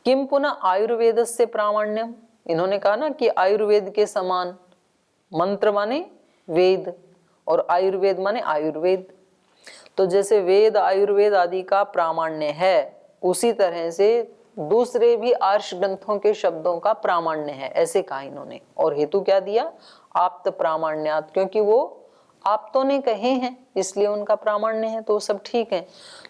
किम पुनः आयुर्वेदस्य प्रामाण्यम, इन्होंने कहा ना कि आयुर्वेद के समान, मंत्र माने वेद और आयुर्वेद माने आयुर्वेद, तो जैसे वेद आयुर्वेद आदि का प्रामाण्य है उसी तरह से दूसरे भी आर्ष ग्रंथों के शब्दों का प्रामाण्य है, ऐसे कहा इन्होंने। और हेतु क्या दिया, आप्त प्रामाण्यात, क्योंकि वो आप्तों ने कहे हैं इसलिए उनका प्रामाण्य है, तो सब ठीक है।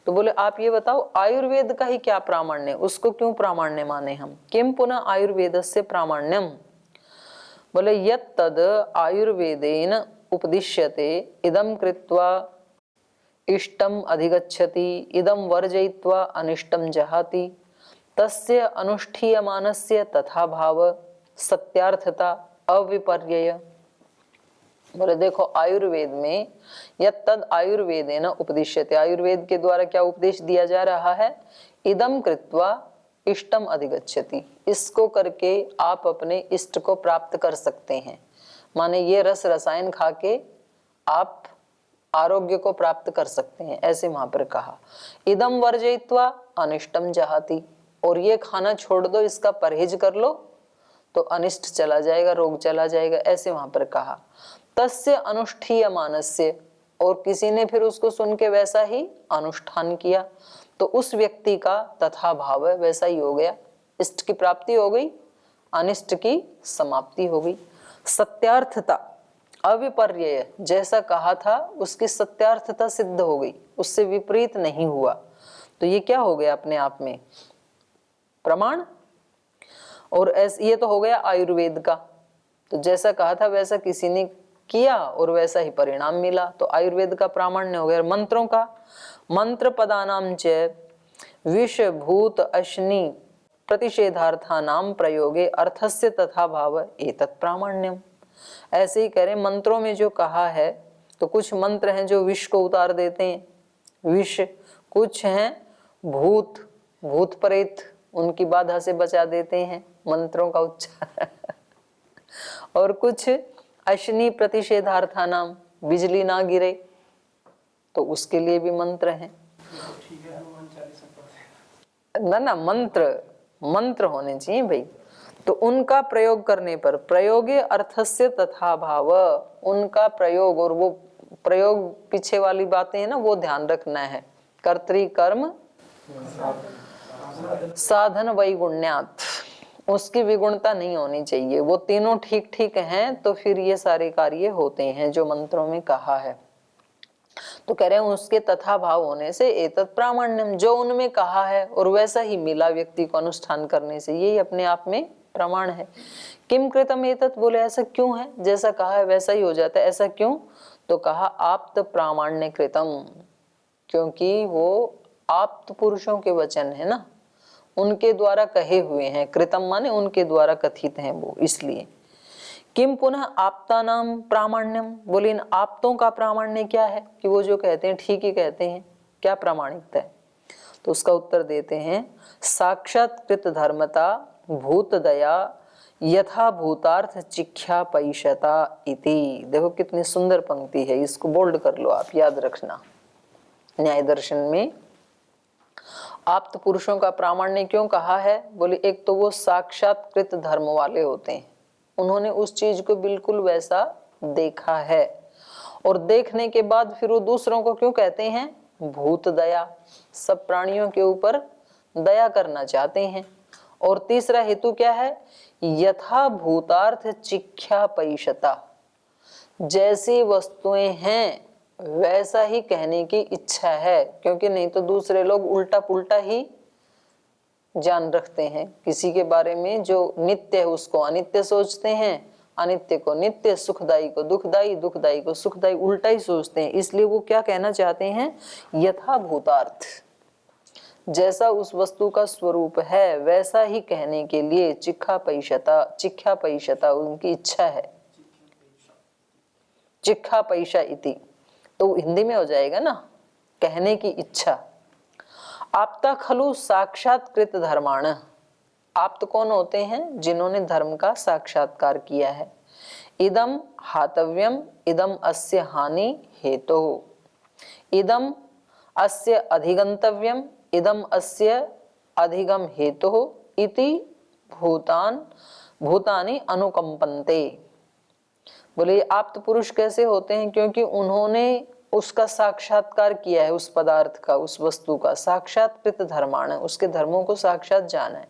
तो बोले आप ये बताओ आयुर्वेद का ही क्या प्रामाण्य, उसको क्यों प्रामाण्य माने हम। किम पुनः आयुर्वेदस्य प्रामाण्यम, बोले यत् तद आयुर्वेदेन उपदिश्यते इदं कृत्वा इष्टम अधिगच्छति इदं वर्जयित्वा अनिष्टम जहाति तस्य अनुष्ठीयमानस्य तथा भाव सत्यार्थता अविपर्यय। बोले देखो आयुर्वेद में यत् तद आयुर्वेदेन उपदिश्यते, आयुर्वेद के द्वारा क्या उपदेश दिया जा रहा है, इदं कृत्वा इष्टम अधिगच्छति, इसको करके आप अपने इष्ट को प्राप्त कर सकते हैं, माने ये रस रसायन खा के आप आरोग्य को प्राप्त कर सकते हैं, ऐसे वहां पर कहा। इदम वर्जयित्वा अनिष्टम जहाति, और ये खाना छोड़ दो, इसका परहेज कर लो तो अनिष्ट चला जाएगा, रोग चला जाएगा, ऐसे वहां पर कहा। तस्य अनुष्ठीय मानस्य, और किसी ने फिर उसको सुन के वैसा ही अनुष्ठान किया तो उस व्यक्ति का तथा भाव वैसा ही हो गया, इष्ट की प्राप्ति हो गई, अनिष्ट की समाप्ति हो गई। सत्यार्थता अविपर्यय, जैसा कहा था उसकी सत्यार्थता सिद्ध हो गई, उससे विपरीत नहीं हुआ, तो ये क्या हो गया अपने आप में प्रमाण। और ऐसे ये तो हो गया आयुर्वेद का, तो जैसा कहा था वैसा किसी ने किया और वैसा ही परिणाम मिला, तो आयुर्वेद का प्रामाण्य हो गया। मंत्रों का, मंत्र पदानाम च विष भूत अश्नि प्रतिषेधार्थानाम प्रयोगे अर्थस्य तथा भाव एतत् प्रामाण्यम। ऐसे ही करें, मंत्रों में जो कहा है तो कुछ मंत्र हैं जो विष को उतार देते हैं, विष, कुछ हैं भूत, भूत प्रेत उनकी बाधा से बचा देते हैं मंत्रों का उच्चारण और कुछ अश्नि प्रतिषेधार्थानाम, बिजली ना गिरे तो उसके लिए भी मंत्र हैं। ना ना मंत्र, मंत्र होने चाहिए भाई, तो उनका प्रयोग करने पर प्रयोगे अर्थस्य तथा भाव, उनका प्रयोग, और वो प्रयोग पीछे वाली बातें हैं ना वो ध्यान रखना है। कर्तृकर्म साधन वैगुण्यात, उसकी विगुणता नहीं होनी चाहिए, वो तीनों ठीक ठीक हैं तो फिर ये सारे कार्य होते हैं जो मंत्रों में कहा है। तो कह रहे हैं उसके तथा भाव होने से एतत् प्रामाण्यम, जो उनमें कहा है और वैसा ही मिला व्यक्ति को अनुष्ठान करने से, यही अपने आप में प्रमाण है। किम कृतम एतत्, बोले ऐसा क्यों है, जैसा कहा है वैसा ही हो जाता है, ऐसा क्यों, तो कहा आप्त प्रामाण्य कृतम, क्योंकि वो आप्त पुरुषों के वचन है ना, उनके द्वारा कहे हुए हैं, कृतम माने उनके द्वारा कथित हैं वो, इसलिए। किम पुनः आप्ता नाम प्रामाण्यम, बोले इन आप्तों का प्रामाण्य क्या है, कि वो जो कहते हैं ठीक ही कहते हैं, क्या प्रामाणिकता है, तो उसका उत्तर देते हैं साक्षात्कृत धर्मता भूत दया यथा भूतार्थ चिख्या पैशता इति। देखो कितनी सुंदर पंक्ति है, इसको बोल्ड कर लो आप, याद रखना। न्याय दर्शन में आप्त पुरुषों का प्रामाण्य क्यों कहा है, बोले एक तो वो साक्षात्कृत धर्म वाले होते हैं, उन्होंने उस चीज को बिल्कुल वैसा देखा है, और देखने के बाद फिर वो दूसरों को क्यों कहते हैं भूत दया, सब प्राणियों के ऊपर दया करना चाहते हैं। और तीसरा हेतु क्या है, यथा भूतार्थ चिख्या पैशता, जैसी वस्तुएं हैं वैसा ही कहने की इच्छा है, क्योंकि नहीं तो दूसरे लोग उल्टा पुल्टा ही जान रखते हैं, किसी के बारे में जो नित्य है उसको अनित्य सोचते हैं, अनित्य को नित्य, सुखदायी को दुखदायी, दुखदायी को सुखदायी, उल्टा ही सोचते हैं। इसलिए वो क्या कहना चाहते हैं, यथा भूतार्थ, जैसा उस वस्तु का स्वरूप है वैसा ही कहने के लिए चिख्या पैशता, चिख्या पैशता उनकी इच्छा है, चिख्या पैशा इति, तो हिंदी में हो जाएगा ना कहने की इच्छा। आप्ता खलु साक्षात्कृत धर्माण, आप्त कौन होते हैं, जिन्होंने धर्म का साक्षात्कार किया है। इदम हातव्यम इदम अस्य हानि हेतु, इदम अस्य अधिगंतव्यम इदम अस्य अधिगम हेतु, इति भूतानि अनुकंपन्ते। बोले आप्त पुरुष कैसे होते हैं? क्योंकि उन्होंने उसका साक्षात्कार किया है, उस पदार्थ का, उस वस्तु का साक्षात्कृत धर्माण, उसके धर्मों को साक्षात जाना है।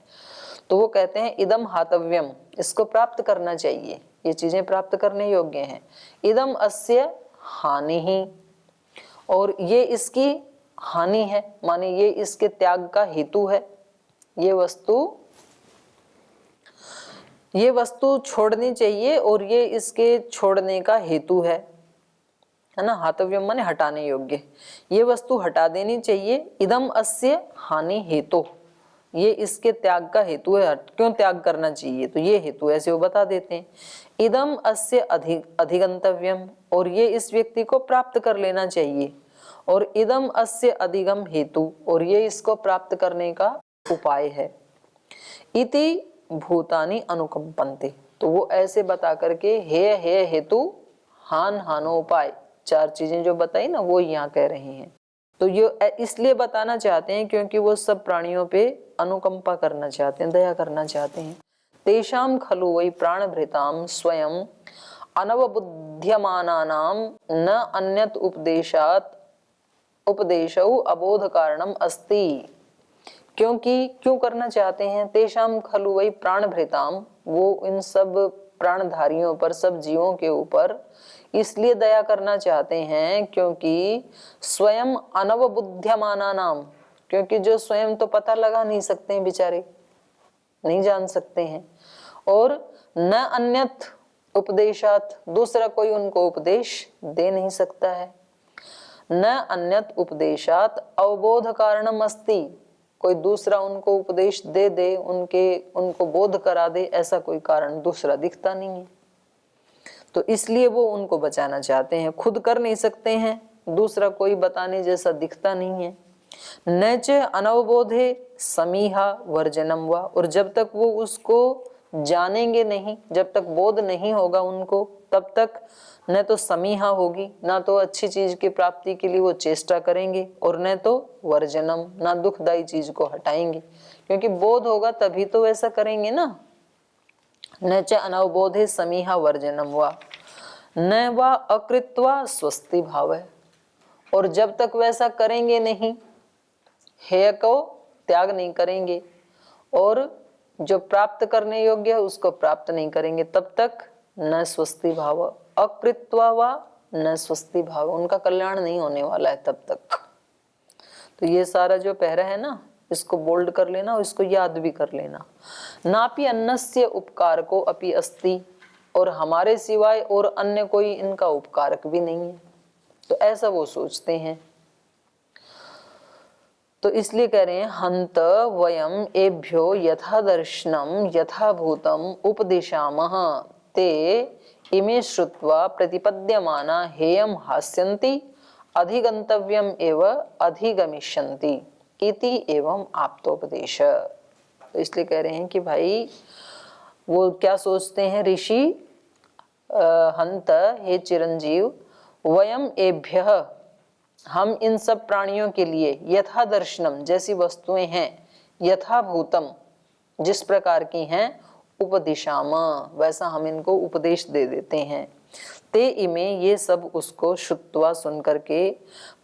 तो वो कहते हैं इदम हातव्यम, इसको प्राप्त करना चाहिए, ये चीजें प्राप्त करने योग्य हैं। इदम अस्य हानि ही, और ये इसकी हानि है, माने ये इसके त्याग का हेतु है। ये वस्तु छोड़नी चाहिए और ये इसके छोड़ने का हेतु है ना। हातव्यम माने हटाने योग्य, ये वस्तु हटा देनी चाहिए। इदम अस्य हानि हेतु, ये इसके त्याग का हेतु है। क्यों त्याग करना चाहिए? तो ये हेतु ऐसे वो बता देते हैं। इदम अस्य अधिगंतव्यम, और ये इस व्यक्ति को प्राप्त कर लेना चाहिए। और इदम अस्य अधिगम हेतु, और ये इसको प्राप्त करने का उपाय है। इति भूतानि अनुकंपन्ते, तो वो ऐसे बता करके हे हेतु हान हानोपाय, चार चीजें जो बताई ना वो यहाँ कह रहे हैं। तो ये इसलिए बताना चाहते हैं क्योंकि वो सब प्राणियों पे अनुकंपा करना चाहते हैं, दया करना चाहते हैं। तेषां खलु वै प्राणभृतां स्वयं अनवबुध्यमानानां न अन्यत उपदेशौ अबोध कारणम अस्ति। क्योंकि क्यों करना चाहते हैं? तेषां खलु वै प्राणभृतां, वो इन सब प्राणधारियों पर, सब जीवों के ऊपर इसलिए दया करना चाहते हैं क्योंकि स्वयं अनवबुध्यमाना नाम, क्योंकि जो स्वयं तो पता लगा नहीं सकते हैं, बेचारे नहीं जान सकते हैं। और न अन्यत उपदेशात, दूसरा कोई उनको उपदेश दे नहीं सकता है। न अन्यत उपदेशात अवबोध कारणम अस्ति, कोई दूसरा उनको उपदेश दे दे, उनको बोध करा दे, ऐसा कोई कारण दूसरा दिखता नहीं है। तो इसलिए वो उनको बचाना चाहते हैं, खुद कर नहीं सकते हैं, दूसरा कोई बताने जैसा दिखता नहीं है। नच अनवबोधे समीहा वर्जनम वा, और जब तक वो उसको जानेंगे नहीं, जब तक बोध नहीं होगा उनको, तब तक न तो समीहा होगी, ना तो अच्छी चीज की प्राप्ति के लिए वो चेष्टा करेंगे, और न तो वर्जनम, ना दुखदायी चीज को हटाएंगे। क्योंकि बोध होगा तभी तो वैसा करेंगे ना। न च अनवबोधे समीहा वर्जनम वा न वा अकृत्वा स्वस्ति भाव है, और जब तक वैसा करेंगे नहीं, हेय को त्याग नहीं करेंगे और जो प्राप्त करने योग्य है उसको प्राप्त नहीं करेंगे, तब तक न स्वस्ति भाव, अकृत्वा वा न स्वस्ति भाव, उनका कल्याण नहीं होने वाला है तब तक। तो ये सारा जो पहरा है ना, इसको बोल्ड कर लेना और इसको याद भी कर लेना। नापि अन्नस्य उपकार को अपि अस्ति, और हमारे सिवाय और अन्य कोई इनका उपकारक भी नहीं है, तो ऐसा वो सोचते हैं। तो इसलिए कह रहे हैं हंत वयम एभ्यो यथा दर्शनम यथा भूतम उपदिशामः ते इमे श्रुत्वा प्रतिपद्यमाना हेयम हास्यन्ति अधिगंतव्यम एव अधिगमिष्यन्ति इति एवं आप्तोपदेश। तो इसलिए कह रहे हैं कि भाई वो क्या सोचते हैं ऋषि, हंत हे चिरंजीव, वयम एभ्यः, हम इन सब प्राणियों के लिए, यथा दर्शनम, जैसी वस्तुएं हैं, यथा भूतम, जिस प्रकार की हैं, उपदिशाम, वैसा हम इनको उपदेश दे देते हैं। ते इमे, ये सब उसको श्रुत्वा सुन करके,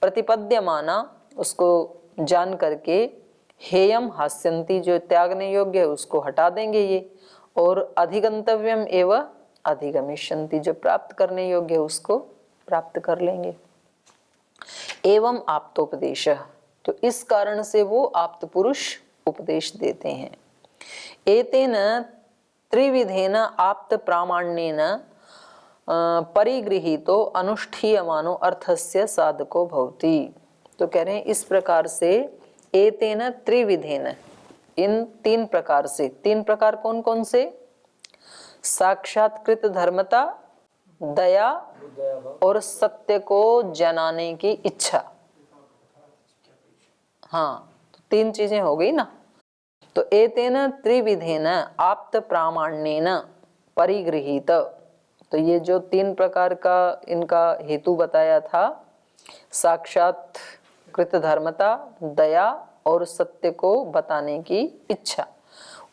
प्रतिपद्यमाना, उसको जान करके, हेयम हास्यन्ति, जो त्यागने योग्य है उसको हटा देंगे ये, और अधिगंतव्यम एव अधिगमिष्यन्ति, जो प्राप्त करने योग्य है उसको प्राप्त कर लेंगे। एवं आप्तोपदेश, तो इस कारण से वो आप्त पुरुष उपदेश देते हैं। एतेन त्रिविधेन आप्त प्रामाण्येन परिगृहीतो अनुष्ठीयमानो अर्थस्य साधको भवति। तो कह रहे हैं इस प्रकार से, एतेन त्रिविधेन, इन तीन प्रकार से, तीन प्रकार कौन कौन से? साक्षात्कृत धर्मता, दया और सत्य को जनाने की इच्छा। हाँ, तो तीन चीजें हो गई ना। तो एतेन त्रिविधेन आप्त प्रामाण्येन परिगृहीत, तो ये जो तीन प्रकार का इनका हेतु बताया था, साक्षात्कृत धर्मता, दया और सत्य को बताने की इच्छा,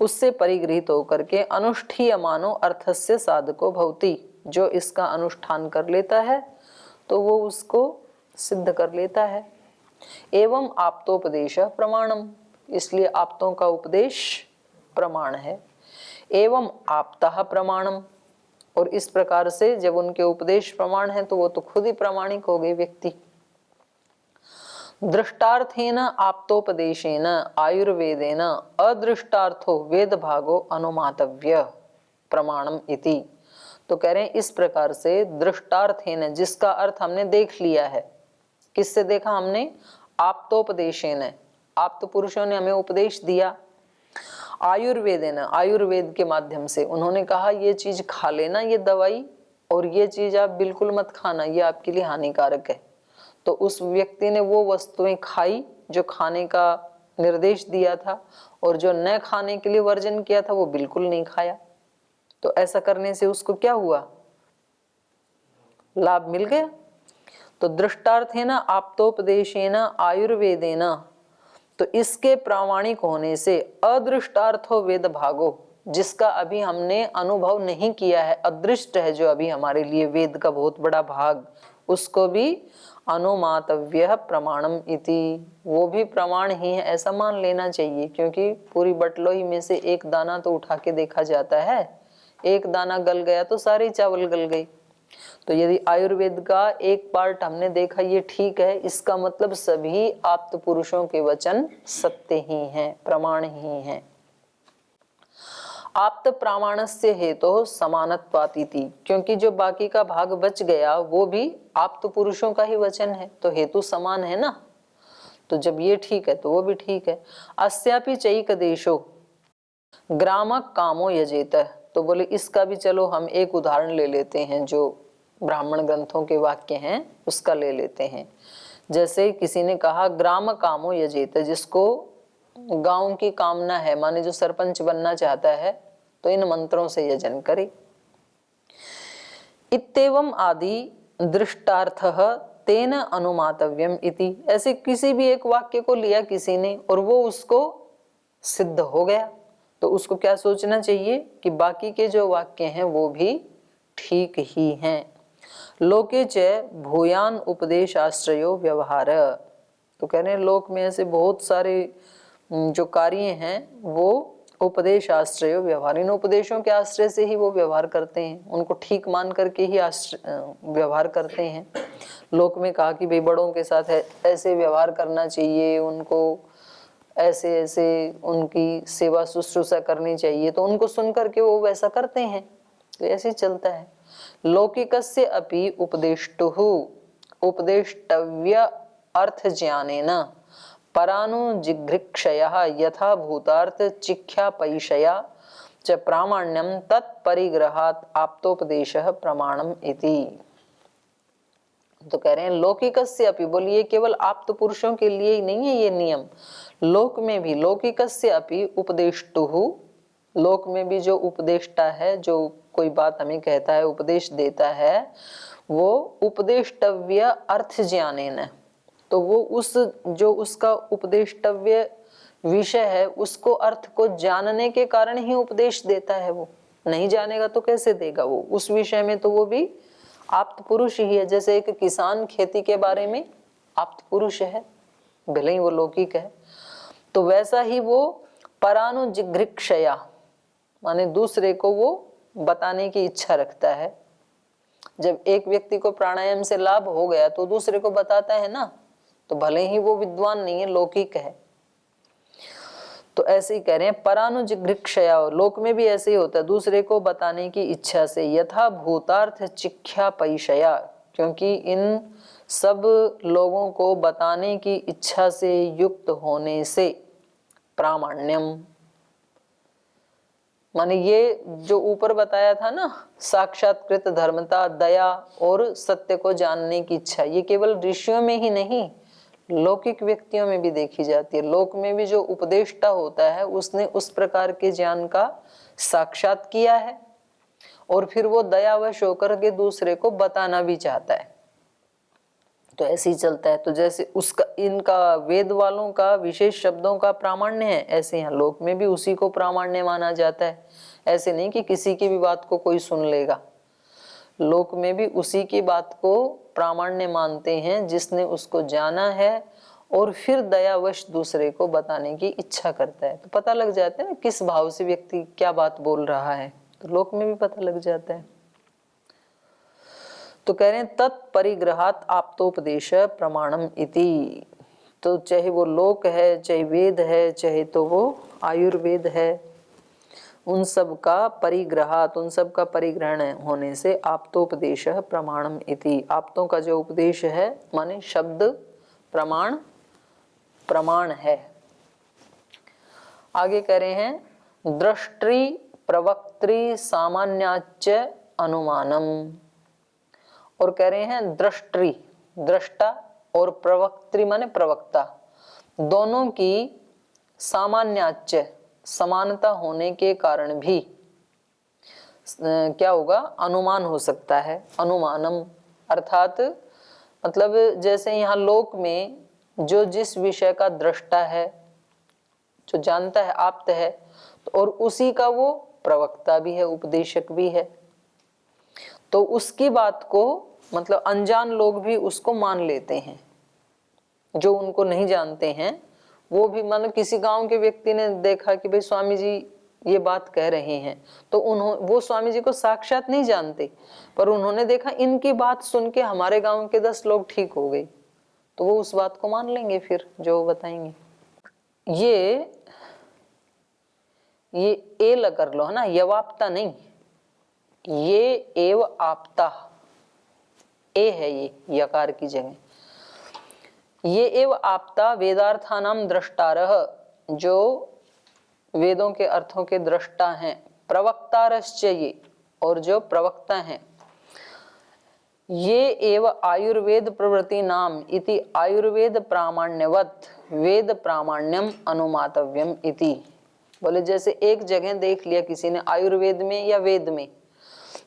उससे परिगृहित होकर के अनुष्ठीयमानो अर्थस्य साधको भवति, जो इसका अनुष्ठान कर लेता है तो वो उसको सिद्ध कर लेता है। एवं आप्तोपदेश प्रमाणम, इसलिए आप्तों का उपदेश प्रमाण है। एवं आप्तः प्रमाणम, और इस प्रकार से जब उनके उपदेश प्रमाण है तो वो तो खुद ही प्रामाणिक हो गए व्यक्ति। दृष्टार्थेन आप्तोपदेशेन आयुर्वेदेन अदृष्टार्थो वेद भागो अनुमातव्य प्रमाणम इति। तो कह रहे हैं इस प्रकार से दृष्टार्थेन, जिसका अर्थ हमने देख लिया है। किससे देखा हमने? आप्तोपदेशेन, आप्त पुरुषों ने हमें उपदेश दिया। आयुर्वेदेन, आयुर्वेद के माध्यम से उन्होंने कहा ये चीज खा लेना, ये दवाई, और ये चीज आप बिल्कुल मत खाना, ये आपके लिए हानिकारक है। तो उस व्यक्ति ने वो वस्तुएं खाई जो खाने का निर्देश दिया था, और जो न खाने के लिए वर्जन किया था वो बिल्कुल नहीं खाया। तो ऐसा करने से उसको क्या हुआ? लाभ मिल गया। तो दृष्टार्थेन आप्तोपदेशेन आयुर्वेदेन, तो इसके प्रामाणिक होने से अदृष्टार्थो वेद भागो, जिसका अभी हमने अनुभव नहीं किया है, अदृष्ट है जो अभी हमारे लिए वेद का बहुत बड़ा भाग, उसको भी अनुमातव्य प्रमाणम इति, वो भी प्रमाण ही है ऐसा मान लेना चाहिए। क्योंकि पूरी बटलोई में से एक दाना तो उठा के देखा जाता है, एक दाना गल गया तो सारे चावल गल गए। तो यदि आयुर्वेद का एक पार्ट हमने देखा ये ठीक है, इसका मतलब सभी आप्त पुरुषों के वचन सत्य ही हैं, प्रमाण ही हैं। आप्त प्रामाणस्य हेतु समानत्वातिथि, क्योंकि जो बाकी का भाग बच गया वो भी आप्त पुरुषों का ही वचन है, तो हेतु समान है ना। तो जब ये ठीक है तो वो भी ठीक है। अस्यापि चैक देशो ग्रामक कामो यजेत, तो बोले इसका भी चलो हम एक उदाहरण ले लेते हैं, जो ब्राह्मण ग्रंथों के वाक्य हैं उसका ले लेते हैं। जैसे किसी ने कहा ग्राम कामो यजेत, जिसको गांव की कामना है, माने जो सरपंच बनना चाहता है, तो इन मंत्रों से यजन करे। इत्येवम आदि दृष्टार्थः तेन अनुमातव्यम इति, ऐसे किसी भी एक वाक्य को लिया किसी ने और वो उसको सिद्ध हो गया, तो उसको क्या सोचना चाहिए कि बाकी के जो वाक्य हैं वो भी ठीक ही हैं। लोके च भूयान उपदेश आश्रयो व्यवहार, तो कह रहे हैं लोक में ऐसे बहुत सारे जो कार्य हैं वो उपदेश आश्रय व्यवहार, इन उपदेशों के आश्रय से ही वो व्यवहार करते हैं, उनको ठीक मान करके ही व्यवहार करते हैं। लोक में कहा कि भाई बड़ों के साथ ऐसे व्यवहार करना चाहिए, उनको ऐसे ऐसे उनकी सेवा शुश्रूषा करनी चाहिए, तो उनको सुन करके वो वैसा करते हैं। तो ऐसे ही चलता है। लौकिकस्य अपि उपदेष्टुः उपदेष्टव्य अर्थ ज्ञानेन परानुजिघृक्षयः यथा भूतार्थ चिख्यापैषया च प्रामाण्यम तत्परिग्रहात् आप्तोपदेशः प्रमाणम इति। तो कह रहे हैं लौकिकस्य अपि, बोलिए केवल आप्त पुरुषों के लिए ही नहीं है ये नियम, लोक में भी। लौकिकस्य अपि उपदेष्टुः, लोक में भी जो उपदेष्टा है, जो कोई बात हमें कहता है, उपदेश देता है, वो उपदेष्टव्य अर्थ ज्ञानेन, तो वो उस जो उसका उपदेष्टव्य विषय है उसको, अर्थ को जानने के कारण ही उपदेश देता है। वो नहीं जानेगा तो कैसे देगा? वो उस विषय में तो वो भी आप्त पुरुष ही है। जैसे एक किसान खेती के बारे में आप्त पुरुष है, भले ही वो लौकिक है, तो वैसा ही वो परानुजिघृक्षया, माने दूसरे को वो बताने की इच्छा रखता है। जब एक व्यक्ति को प्राणायाम से लाभ हो गया तो दूसरे को बताता है ना, तो भले ही वो विद्वान नहीं है, लौकिक है। तो ऐसे ही कह रहे हैं परानुजिघृक्षया, लोक में भी ऐसे ही होता है, दूसरे को बताने की इच्छा से। यथा भूतार्थ चिख्यापैषया, क्योंकि इन सब लोगों को बताने की इच्छा से युक्त होने से प्रामाण्यम, माने ये जो ऊपर बताया था ना, साक्षात्कृत धर्मता, दया और सत्य को जानने की इच्छा, ये केवल ऋषियों में ही नहीं लौकिक व्यक्तियों में भी देखी जाती है। लोक में भी जो उपदेष्टा होता है उसने उस प्रकार के ज्ञान का साक्षात किया है और फिर वो दयावश होकर के दूसरे को बताना भी चाहता है। तो ऐसे ही चलता है। तो जैसे उसका इनका वेद वालों का विशेष शब्दों का प्रामाण्य है, ऐसे यहाँ लोक में भी उसी को प्रामाण्य माना जाता है। ऐसे नहीं कि किसी की भी बात को कोई सुन लेगा, लोक में भी उसी की बात को प्रामाण्य मानते हैं जिसने उसको जाना है और फिर दयावश दूसरे को बताने की इच्छा करता है। तो पता लग जाता है ना किस भाव से व्यक्ति क्या बात बोल रहा है, तो लोक में भी पता लग जाता है। तो कह रहे हैं तत्परिग्रहात आप्तोपदेश प्रमाणम इति। तो चाहे वो लोक है, चाहे वेद है, चाहे तो वो आयुर्वेद है, उन सब का परिग्रहात, उन सब का परिग्रहण होने से आप्तोपदेश प्रमाणम इति। आप्तों का जो उपदेश है माने शब्द प्रमाण, प्रमाण है। आगे कह रहे हैं दृष्टि प्रवक्त्री सामान्याच अनुमानम। और कह रहे हैं दृष्टि, दृष्टा और प्रवक्त्री माने प्रवक्ता, दोनों की सामान्याच समानता होने के कारण भी क्या होगा, अनुमान हो सकता है। अनुमानम अर्थात मतलब जैसे यहाँ लोक में जो जिस विषय का दृष्टा है, जो जानता है, आप्त है, तो और उसी का वो प्रवक्ता भी है, उपदेशक भी है। तो उसकी बात को मतलब अनजान लोग भी उसको मान लेते हैं, जो उनको नहीं जानते हैं वो भी। मतलब किसी गांव के व्यक्ति ने देखा कि भाई स्वामी जी ये बात कह रहे हैं, तो वो स्वामी जी को साक्षात नहीं जानते, पर उन्होंने देखा इनकी बात सुन के हमारे गांव के 10 लोग ठीक हो गए, तो वो उस बात को मान लेंगे फिर जो वो बताएंगे। ये एल कर लो है ना, यवाप्ता नहीं, ये एव आपता, ए है ये यकार की जगह। ये एव आपता वेदार्थानाम द्रष्टारः, जो वेदों के अर्थों के दृष्टा हैं, प्रवक्तारश्च ये, और जो प्रवक्ता हैं। ये एव आयुर्वेद प्रवृत्ति नाम इति आयुर्वेद प्रामाण्यवत वेद प्रामाण्यम अनुमातव्यम इति। बोले जैसे एक जगह देख लिया किसी ने आयुर्वेद में या वेद में,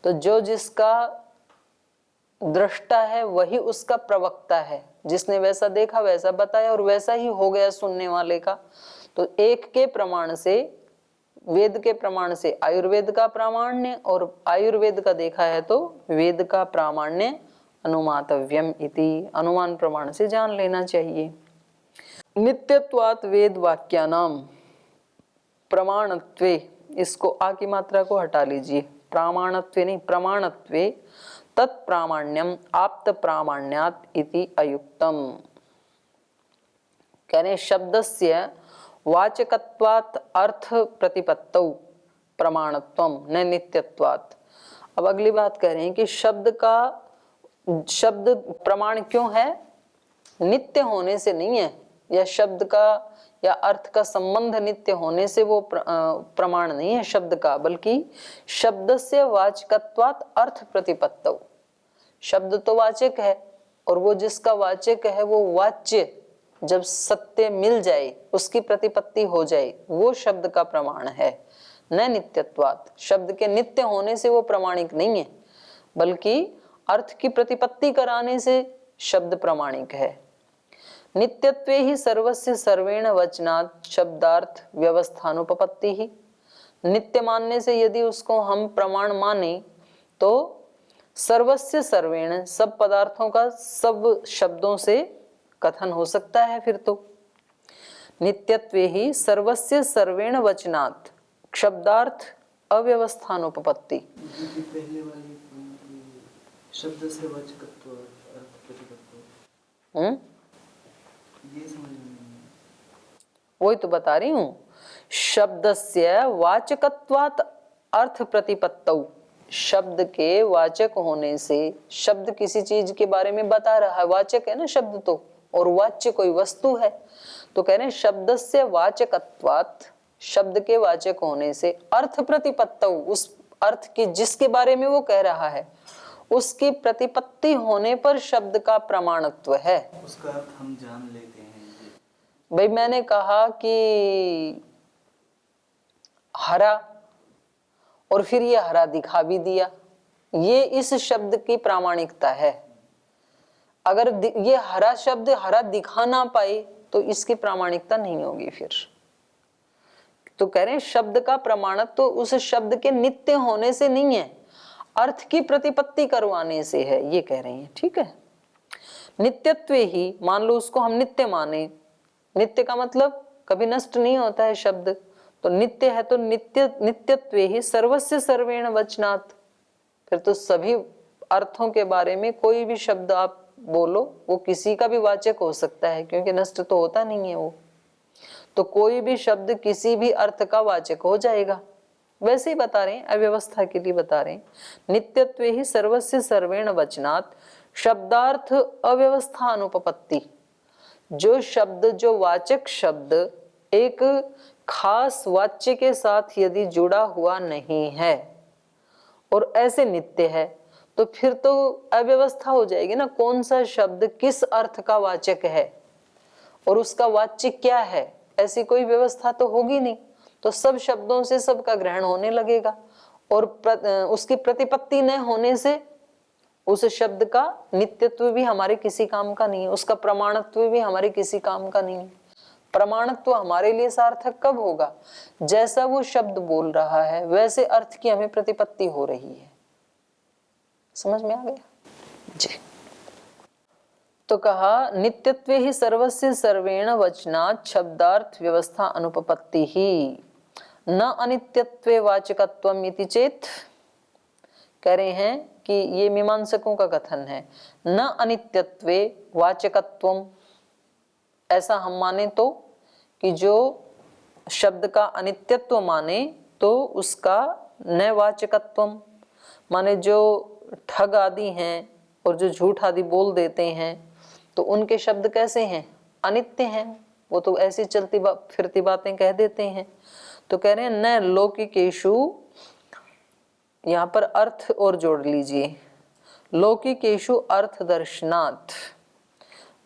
तो जो जिसका दृष्टा है वही उसका प्रवक्ता है, जिसने वैसा देखा वैसा बताया और वैसा ही हो गया सुनने वाले का। तो एक के प्रमाण से, वेद के प्रमाण से आयुर्वेद का प्रामाण्य, और आयुर्वेद का देखा है तो वेद का प्रामाण्य अनुमातव्यम इति, अनुमान प्रमाण से जान लेना चाहिए। नित्यत्वात् वेद वाक्यानाम प्रमाणत्वे, इसको आ की मात्रा को हटा लीजिए, प्रामाणत्वे नहीं प्रमाणत्वे तत्प्रामाण्यम आप्त प्रामाण्यात इति अयुक्तम। कह रहे शब्दस्य वाचकत्वात् अर्थ प्रतिपत्तौ प्रमाणत्वम न नित्यत्वात्। अब अगली बात कह रहे हैं कि शब्द प्रमाण क्यों है, नित्य होने से नहीं है, या शब्द का या अर्थ का संबंध नित्य होने से वो प्रमाण नहीं है शब्द का, बल्कि शब्द से वाचकत्वात् अर्थ प्रतिपत्तौ। शब्द तो वाचक है, और वो जिसका वाचक है वो वाच्य जब सत्य मिल जाए, उसकी प्रतिपत्ति हो जाए, वो शब्द का प्रमाण है, न नित्यत्वात्। शब्द के नित्य होने से वो प्रमाणिक नहीं है, बल्कि अर्थ की प्रतिपत्ति कराने से शब्द प्रमाणिक है। नित्यत्वे ही सर्वस्य सर्वेण वचनात् शब्दार्थ व्यवस्थानुपपत्ति ही। नित्य मानने से यदि उसको हम प्रमाण माने तो सर्वस्य सर्वेण, सब पदार्थों का सब शब्दों से कथन हो सकता है। फिर तो नित्यत्वे ही सर्वस्य सर्वेण वचनात् शब्दार्थ अव्यवस्थानुपपत्ति। पहले वाली शब्द से वाचकत्व अर्थ प्रतिपत्ति, ये समझ में वही तो बता रही हूं, शब्दस्य वाचकत्वात् अर्थ प्रतिपत्तौ, शब्द के वाचक होने से, शब्द किसी चीज के बारे में बता रहा है, वाचक है ना शब्द तो, और वाच्य कोई वस्तु है। तो कह रहे हैं शब्दस्य वाचकत्वात्, शब्द के वाचक होने से, अर्थ प्रतिपत्तौ, उस अर्थ की जिसके बारे में वो कह रहा है उसकी प्रतिपत्ति होने पर शब्द का प्रमाणत्व है। उसका अर्थ हम जान लेते हैं। भाई मैंने कहा कि हरा, और फिर ये हरा दिखा भी दिया, ये इस शब्द की प्रामाणिकता है। अगर ये हरा शब्द हरा दिखा ना पाए तो इसकी प्रामाणिकता नहीं होगी फिर। तो कह रहे हैं शब्द का प्रमाणत्व तो उस शब्द के नित्य होने से नहीं है, अर्थ की प्रतिपत्ति करवाने से है, ये कह रहे हैं। ठीक है, नित्यत्व ही, मान लो उसको हम नित्य माने, नित्य का मतलब कभी नष्ट नहीं होता है शब्द, तो नित्य है तो नित्यत्व ही सर्वस्य सर्वेण वचनात्, फिर तो सभी अर्थों के बारे में कोई भी शब्द आप बोलो वो किसी का भी वाचक हो सकता है, क्योंकि नष्ट तो होता नहीं है वो, तो कोई भी शब्द किसी भी अर्थ का वाचक हो जाएगा। वैसे ही बता रहे हैं, अव्यवस्था के लिए बता रहे हैं, नित्यत्वे ही सर्वस्य सर्वेण वचनात् शब्दार्थ अव्यवस्था अनुपपत्ति। जो शब्द, जो वाचक शब्द एक खास वाच्य के साथ यदि जुड़ा हुआ नहीं है और ऐसे नित्य है, तो फिर तो अव्यवस्था हो जाएगी ना, कौन सा शब्द किस अर्थ का वाचक है और उसका वाच्य क्या है, ऐसी कोई व्यवस्था तो होगी नहीं। तो सब शब्दों से सबका ग्रहण होने लगेगा और उसकी प्रतिपत्ति न होने से उस शब्द का नित्यत्व भी हमारे किसी काम का नहीं है, उसका प्रमाणत्व भी हमारे किसी काम का नहीं है। प्रमाणत्व हमारे लिए सार्थक कब होगा, जैसा वो शब्द बोल रहा है वैसे अर्थ की हमें प्रतिपत्ति हो रही है। समझ में आ गया जी। तो कहा नित्यत्वे ही सर्वस्य सर्वेण वचनात् शब्दार्थ व्यवस्था अनुपपत्ति ही न अनित्यत्वे वाचकत्वम इति चेत। कह रहे हैं कि ये मीमांसकों का कथन है, न अनित्यत्वे वाचकत्वम, ऐसा हम माने तो कि जो शब्द का अनित्यत्व माने तो उसका न वाचकत्वम, माने जो ठग आदि हैं और जो झूठ आदि बोल देते हैं तो उनके शब्द कैसे हैं, अनित्य हैं, वो तो ऐसी चलती फिरती बातें कह देते हैं। तो कह रहे हैं न लौकिकेषु, यहाँ पर अर्थ और जोड़ लीजिए, लौकिकेषु अर्थ दर्शनात्,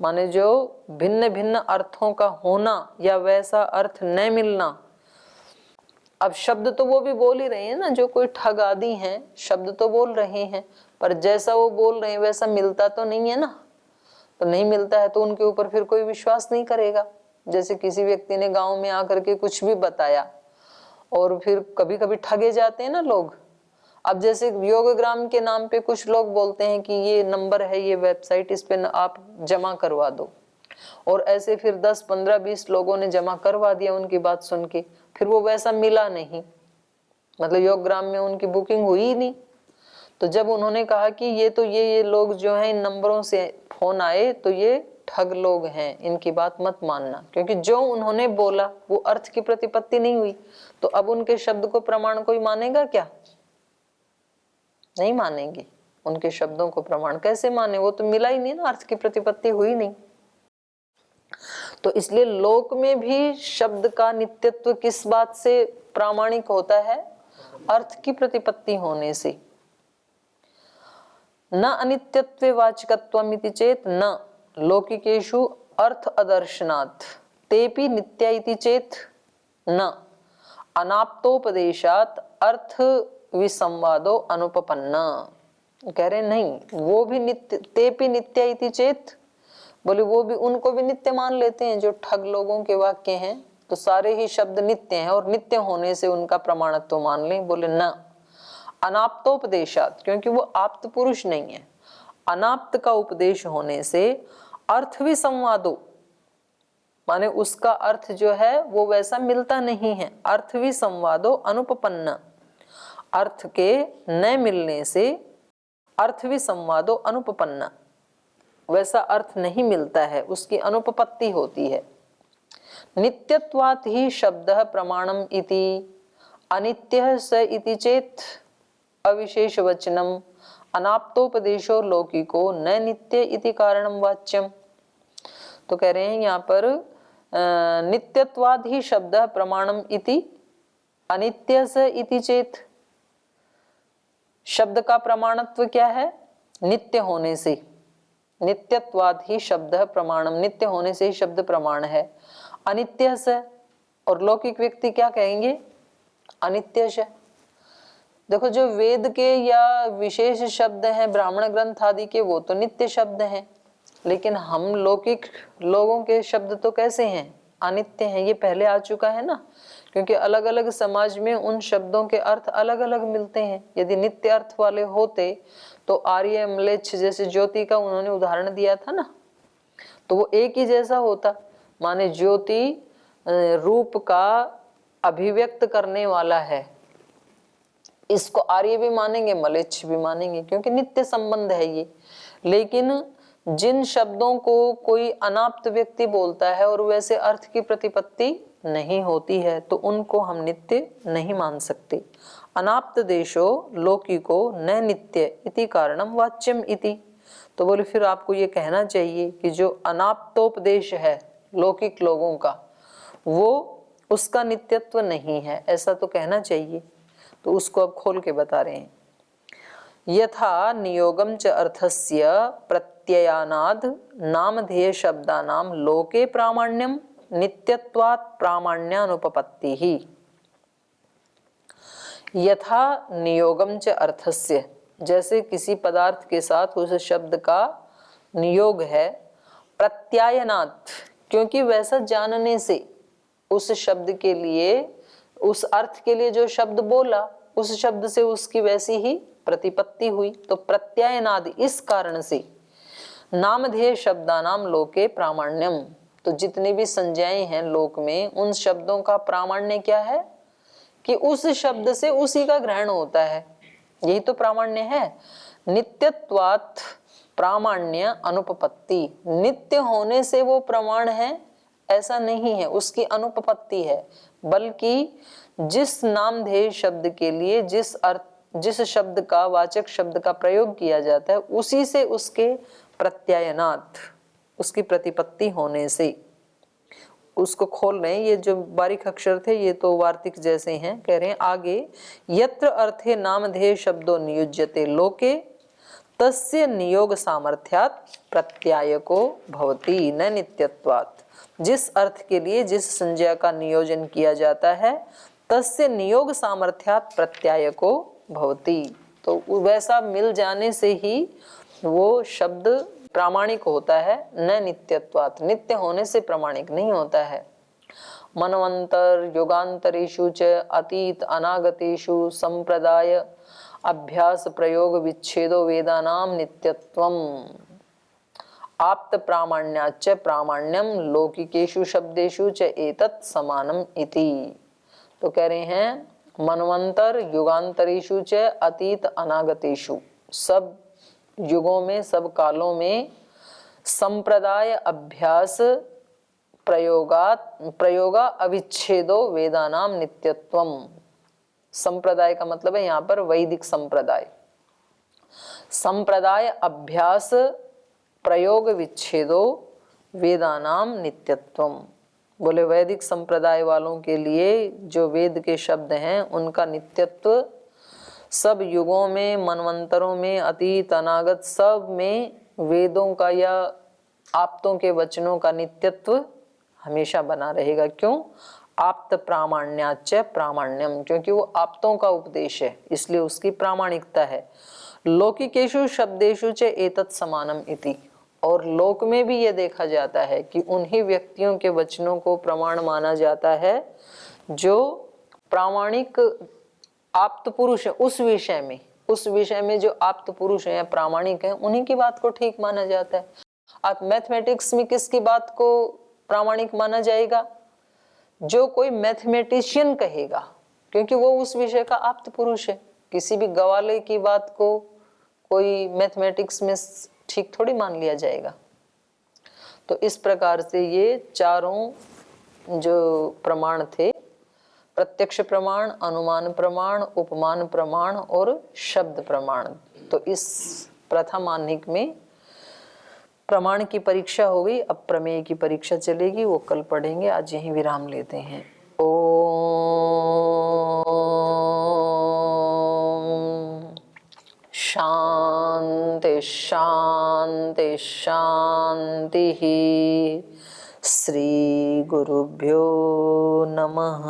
माने जो भिन्न भिन्न अर्थों का होना या वैसा अर्थ न मिलना। अब शब्द तो वो भी बोल ही रहे हैं ना, जो कोई ठग आदि हैं शब्द तो बोल रहे हैं, पर जैसा वो बोल रहे हैं वैसा मिलता तो नहीं है ना, तो नहीं मिलता है तो उनके ऊपर फिर कोई विश्वास नहीं करेगा। जैसे किसी व्यक्ति ने गांव में आकर के कुछ भी बताया और फिर कभी कभी ठगे जाते हैं ना लोग। अब जैसे योगग्राम के नाम पे कुछ लोग बोलते हैं कि ये नंबर है, ये वेबसाइट, इस पे आप जमा करवा दो, और ऐसे फिर 10, 15, 20 लोगों ने जमा करवा दिया उनकी बात सुन के, फिर वो वैसा मिला नहीं, मतलब योगग्राम में उनकी बुकिंग हुई ही नहीं। तो जब उन्होंने कहा कि ये तो ये लोग जो हैं इन नंबरों से फोन आए तो ये ठग लोग हैं, इनकी बात मत मानना, क्योंकि जो उन्होंने बोला वो अर्थ की प्रतिपत्ति नहीं हुई, तो अब उनके शब्द को प्रमाण कोई मानेगा क्या, नहीं मानेंगे। उनके शब्दों को प्रमाण कैसे माने, वो तो मिला ही नहीं ना, अर्थ की प्रतिपत्ति हुई नहीं। तो इसलिए लोक में भी शब्द का नित्यत्व किस बात से प्रामाणिक होता है, अर्थ की प्रतिपत्ति होने से। न अनित्यत्वे वाचकत्वम इति चेत न लौकिकेषु अर्थ अदर्शनात् तेपि नित्य इति चेत न अनाप्तोपदेशात् अर्थ विसंवादो अनुपपन्ना। कह रहे नहीं, वो भी नित्य, तेपि नित्य इति चेत, बोले वो भी, उनको भी नित्य मान लेते हैं जो ठग लोगों के वाक्य हैं, तो सारे ही शब्द नित्य हैं और नित्य होने से उनका प्रमाणत्व मान लें। बोले न अनाप्तोपदेशात्, क्योंकि वो आप्त पुरुष नहीं है, अनाप्त का उपदेश होने से अर्थ विसंवादो, माने उसका अर्थ जो है वो वैसा मिलता नहीं है, अर्थ विसंवादो अनुपपन्न, अर्थ के न मिलने से अर्थ विसंवादो अनुपपन्न, वैसा अर्थ नहीं मिलता है, उसकी अनुपपत्ति होती है। नित्यत्वात् ही शब्दः प्रमाणम इति अनित्यः स इति चेत अविशेष वचनम अनाप्तोपदेशो लौकिको न नित्य इति कारणम वाच्यम। तो कह रहे हैं यहाँ पर नित्यत्वाद ही शब्दः प्रमाणम इति अनित्य स इति चेत, शब्द का प्रमाणत्व क्या है, नित्य होने से, नित्यत्वाद ही शब्दः प्रमाणम, नित्य होने से ही शब्द प्रमाण है। अनित्य स, और लौकिक व्यक्ति क्या कहेंगे, अनित्य स। देखो जो वेद के या विशेष शब्द हैं ब्राह्मण ग्रंथ आदि के, वो तो नित्य शब्द हैं, लेकिन हम लौकिक लोगों के शब्द तो कैसे हैं, अनित्य हैं। ये पहले आ चुका है ना, क्योंकि अलग अलग समाज में उन शब्दों के अर्थ अलग अलग मिलते हैं। यदि नित्य अर्थ वाले होते तो आर्य म्लेच्छ जैसे ज्योति का उन्होंने उदाहरण दिया था ना, तो वो एक ही जैसा होता। माने ज्योति रूप का अभिव्यक्त करने वाला है, इसको आर्य भी मानेंगे, म्लेच्छ भी मानेंगे, क्योंकि नित्य संबंध है ये। लेकिन जिन शब्दों को कोई अनाप्त व्यक्ति बोलता है और वैसे अर्थ की प्रतिपत्ति नहीं होती है, तो उनको हम नित्य नहीं मान सकते। अनाप्त देशो लौकिको न नित्य इति कारणम वाच्यम इति। तो बोले फिर आपको ये कहना चाहिए कि जो अनाप्तोपदेश है लौकिक लोगों का, वो उसका नित्यत्व नहीं है, ऐसा तो कहना चाहिए। तो उसको अब खोल के बता रहे हैं। यथा नियोगम च अर्थस्य प्रत्ययानाद नामधेय शब्दानाम लोके प्रामाण्यम नित्यत्वात् प्रामाण्यानुपपत्ति ही। यथा नियोगम च अर्थस्य, जैसे किसी पदार्थ के साथ उस शब्द का नियोग है, प्रत्यायनात्, क्योंकि वैसा जानने से उस शब्द के लिए, उस अर्थ के लिए जो शब्द बोला, उस शब्द से उसकी वैसी ही प्रतिपत्ति हुई। तो प्रत्यायनाद, इस कारण से नामधेय शब्दानाम लोके प्रामाण्यम, तो जितने भी संज्ञाएं हैं लोक में, उन शब्दों का प्रामाण्य क्या है कि उस शब्द से उसी का ग्रहण होता है, यही तो प्रामाण्य है। नित्यत्वात् प्रामाण्य अनुपपत्ति, नित्य होने से वो प्रमाण है ऐसा नहीं है, उसकी अनुपपत्ति है। बल्कि जिस नामधेय शब्द के लिए जिस शब्द का, वाचक शब्द का प्रयोग किया जाता है, उसी से उसके प्रत्यायनात्, उसकी प्रतिपत्ति होने से। उसको खोल रहे हैं, ये जो बारीक अक्षर थे ये तो वार्तिक जैसे हैं। कह रहे हैं आगे, यत्र अर्थे नामधेय शब्दों नियुज्यते लोके तस्य नियोग सामर्थ्यात् प्रत्यायको भवति न नित्यत्वात्। जिस अर्थ के लिए जिस संज्ञा का नियोजन किया जाता है, तस्य नियोग सामर्थ्यात् प्रत्यायको भवति, तो वैसा मिल जाने से ही वो शब्द प्रामाणिक होता है, न नित्यत्वात्, नित्य होने से प्रामाणिक नहीं होता है। मनवंतर युगांतरेषु च अतीत अनागतेषु संप्रदाय अभ्यास प्रयोग विच्छेदो वेदानाम नित्यत्वम आप्त प्रामाण्याच्च प्रामाण्यम लौकिकेषु शब्देषु च एतत् समानम इति। तो कह रहे हैं मनवंतर युगांतरेषु च अतीत अनागतेषु, सब युगों में, सब कालों में, संप्रदाय अभ्यास प्रयोगा अविच्छेदो वेदानाम नित्यत्वम। संप्रदाय का मतलब है यहाँ पर वैदिक संप्रदाय। संप्रदाय अभ्यास प्रयोग विच्छेदो वेदानाम नित्यत्वम, बोले वैदिक संप्रदाय वालों के लिए जो वेद के शब्द हैं उनका नित्यत्व सब युगों में, मनवंतरों में, अतीत अनागत सब में वेदों का या आप्तों के वचनों का नित्यत्व हमेशा बना रहेगा। क्यों? आप्त प्रामाण्याच्च प्रामाण्यम, क्योंकि वो आप्तों का उपदेश है, इसलिए उसकी प्रामाणिकता है। लौकिकेषु शब्देषु च एतत् समानम इति, और लोक में भी ये देखा जाता है कि उन्हीं व्यक्तियों के वचनों को प्रमाण माना जाता है जो प्रामाणिक आप्त पुरुष है। उस विषय में जो आप्त पुरुष है, प्रामाणिक है, उन्हीं की बात को ठीक माना जाता है। आप मैथमेटिक्स में किसकी बात को प्रामाणिक माना जाएगा? जो कोई मैथमेटिशियन कहेगा, क्योंकि वो उस विषय का आप्त पुरुष है। किसी भी गवाले की बात को कोई मैथमेटिक्स में ठीक थोड़ी मान लिया जाएगा। तो इस प्रकार से ये चारों जो प्रमाण थे, प्रत्यक्ष प्रमाण, अनुमान प्रमाण, उपमान प्रमाण और शब्द प्रमाण, तो इस प्रथम आह्निक में प्रमाण की परीक्षा हो गई। अब प्रमेय की परीक्षा चलेगी, वो कल पढ़ेंगे। आज यहीं विराम लेते हैं। ओम शांति शांति शांति। श्री गुरुभ्यो नमः।